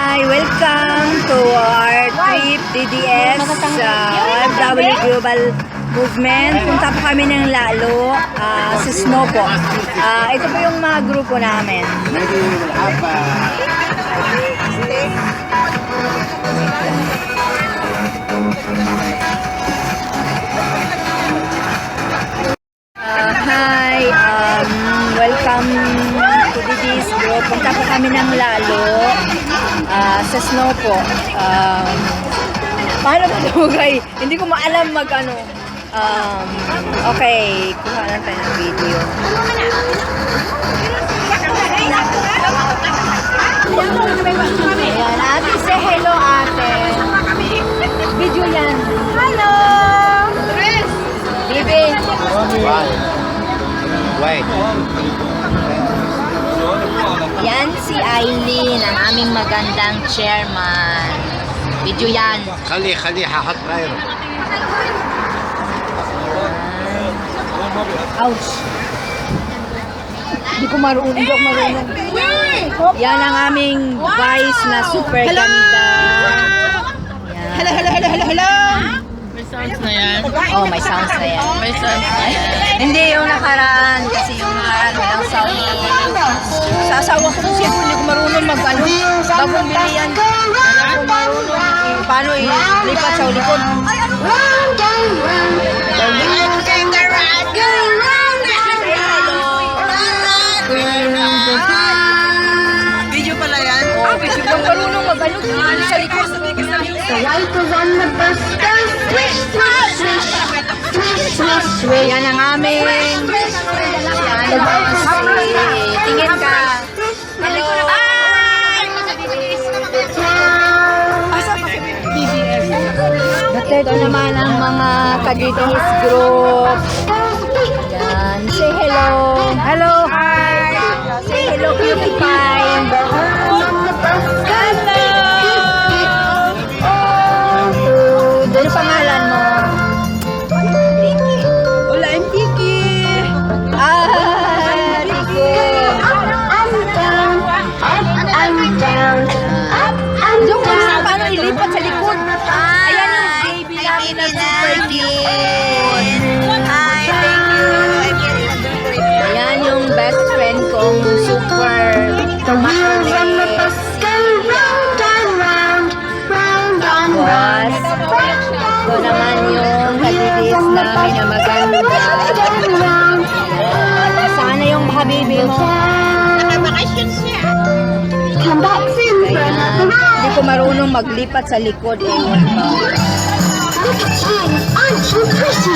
Hi! Welcome to our trip DDS OFW Global Movement. Punta po kami ng Lalo sa Snow po. Ito po yung mga grupo namin. Hi! Welcome to DDS group. Punta po kami ng Lalo sa Snow po. Paano ba ito, guys? Hindi ko maalam mag-ano. Okay, kuha lang tayo ng video. Ayan, ate, say hello, ate. Video yan. Hello! Bibi. Wait. Yan si Aileen, ang aming magandang chairman. Video yan. خلي هحط غيره. Ouch. Hindi ko marunong. Yan ang aming vice na super ganda. Yan. Hello. May sounds na yan. Oh, may sounds na yan. May sounds na yan. Hindi yung nakaraan. Kasi yung nakaraan walang sound. Sa asawa ko siyempre hindi ko marunong mag-ano. Bagong bili yan. Hindi ko marunong. Paano ilipat sa ulikod? Video pala yan. Oh, hindi ko marunong mag-ano. Sa likod. The light was on the bus go swish, swish, swish, swish, swish, swish. Yan ang aming. Yan tingin ka. Hello. Ito naman ang mga ka-DDS group. Yan. Say hello. Hello. Hi. Say hello, cutie pie. Hello. Ano pangalan mo? Wala yung Kiki. Rico. Yung paano ilipat sa likod? Ayan yung baby namin na super cute. Hi, thank you. Ayan yung best friend kong super The wheels on the bus go round and round, round and round. Ito naman yung ka-DDS namin na maganda. Sana yung habibi mo. Nakabakasyon siya. Come back soon for another round. Hindi ko marunong maglipat sa likod. Look at you, aren't you pretty?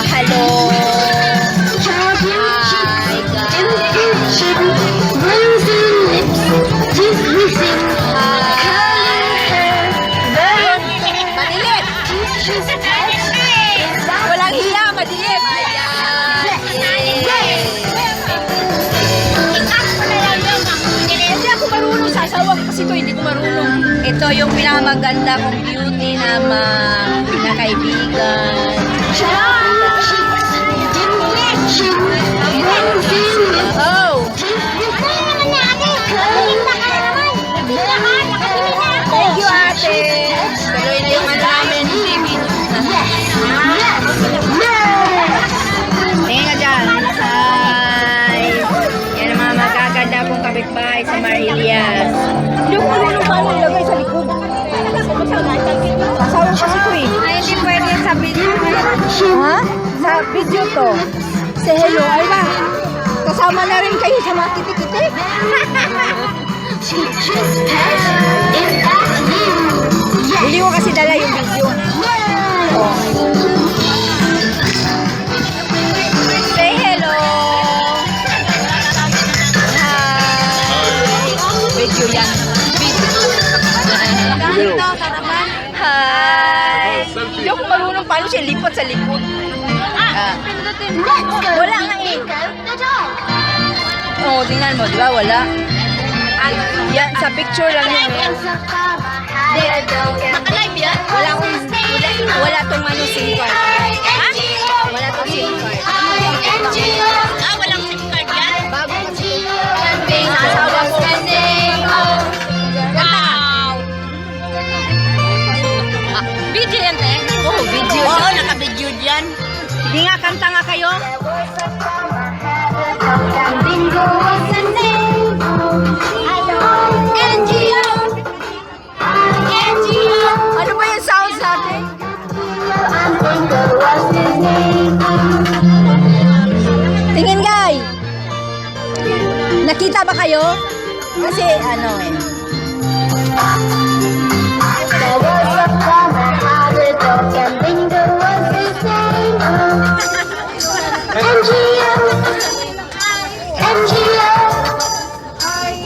Hello. Cherub Hi, guys. cheeks, rosy lips, teeth missing, curly hair, Madilit. teacher's pet. Walang hiya, madilit. Hindi ako marunong sa asawa ko kasi ito hindi ko marunong. Ito yung pinakamaganda kong beauty na kaibigan. Cherub cheeks, dimple chin, rosy lips, Oh! teeth Thank you, ate. Tuloy na yung ano namin. Tingin ka dyan. Hi! Yan ang mga magaganda kong kapitbahay sa Marillas. Hindi ko marunong paano ilagay sa likod. Asawa kasi ko eh. Ay, hindi pwede sa video. Ha? Sa video to. Say hello. Ay ba? Kasama na rin kayo sa mga kiti-kiti. teacher's pet. Is that you? Hindi ko kasi dala yung video. Oh. Say hello. Hi. Video yan. Hi. Hindi ako marunong paano siya lipat sa likod. Wala nga eh. The dog. Oo, tingnan mo, di ba? Wala. Yan, sa picture lang yun. Naka-live yan? Wala tong ano SIM card. Ha? Wala tong SIM card. Walang SIM card yan? Bago kasi. Sa asawa ko. Nakabidyo Oo, dyan. nakabidyo dyan. Hindi nga, kanta nga kayo. Bingo was the name. NGO. NGO. Ano ba yung sounds natin? And Bingo was his name. Tingin, guy. Nakita ba kayo? Kasi ano eh. There was a farmer had a dog and Bingo was his name. NGO. NGO.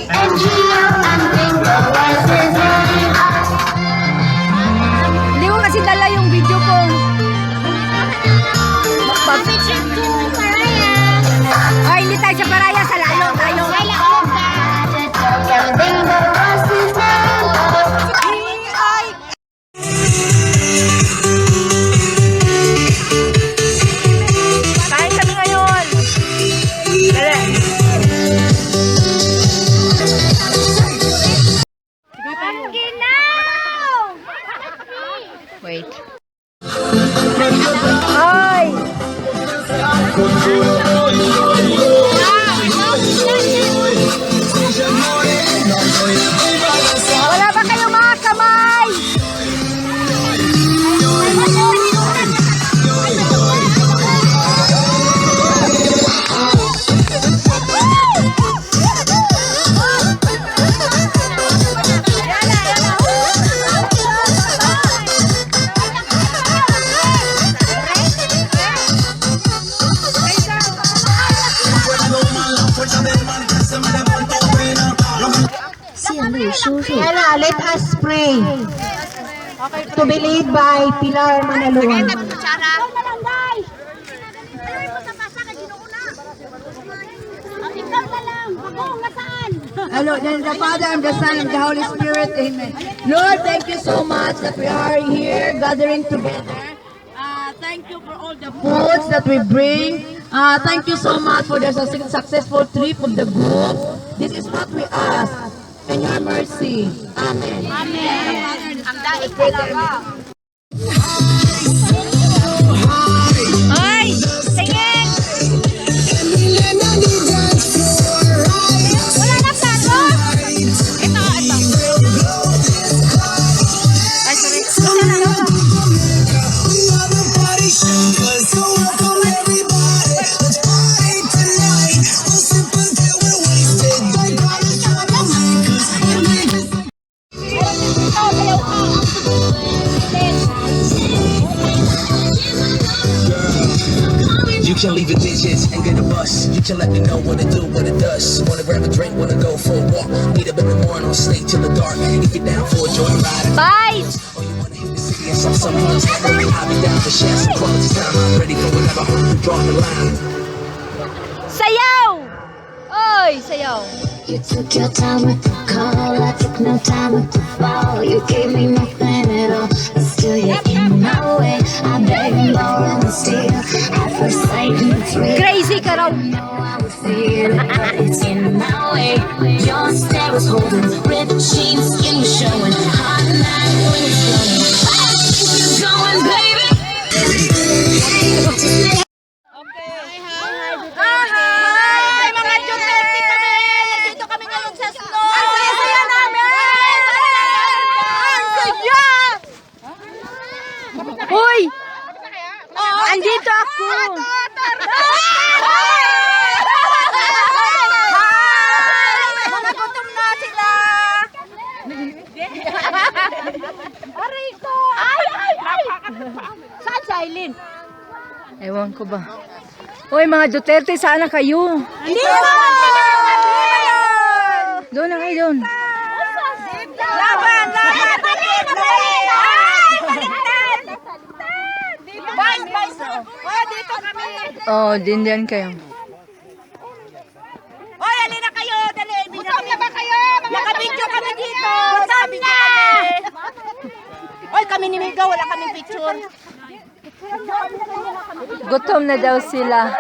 NGO and Bingo was his name. Hindi ko kasi dala yung video ko. Ay, hindi tayo sa Paraya. Sa Lalo tayo. And Bingo was his name. Kain kami ngayon. Dali. Wait. Ay! Wala ba kayong mga kamay? Kaya let us pray. To be led by Pilar Manaluan. Hello, then the Father and the Son and the Holy Spirit, amen. Lord, thank you so much that we are here gathering together. Thank you for all the foods that we bring. Thank you so much for the successful trip of the group. This is what we ask. In your mercy. Amen. Ay! Tingin! Wala na plato? Ito. Ay, sorry. Isa na lang. You can leave the digits and get a bus. You can let me know what it do, what it does. Wanna grab a drink, wanna go for a walk. Meet up in the morning, stay till the dark. If you're down for a joyride, Bye! or you wanna hit the city and some fun. I'll be down to share some quality time. I'm ready for whatever. You draw the line. Sayaw! Oy, sayaw. You took your time with the call, I took no time with the fall. You gave me nothing at all, but still you're in my way. I beg and borrow and steal. At first sight, it's real. Crazy ka raw. I know I would feel it, but it's in my way. Your stare was holding, ripped jeans, skin was showing. Hot night when it's flowing. I think you're going, baby. Hi! Mga Duterte kami! Nandito kami ngayon sa snow! Ang saya-saya namin! Ang saya! Uy! Andito ako! Hi! Mga gutom na sila! Aray ko! Ay! Saan si Aileen? Ewan ko ba? Uy, mga Duterte, sana kayo. Hindi naman! Doon na kayo doon. Laban! Laban! Dito kami! Oh, dindihan kayo. Hoy, alin na kayo! Dali! Gutom na ba kayo? Nakabidyo kami dito! Gutom na! Oy, kami ni Miga, wala kaming picture. Gutom na daw sila.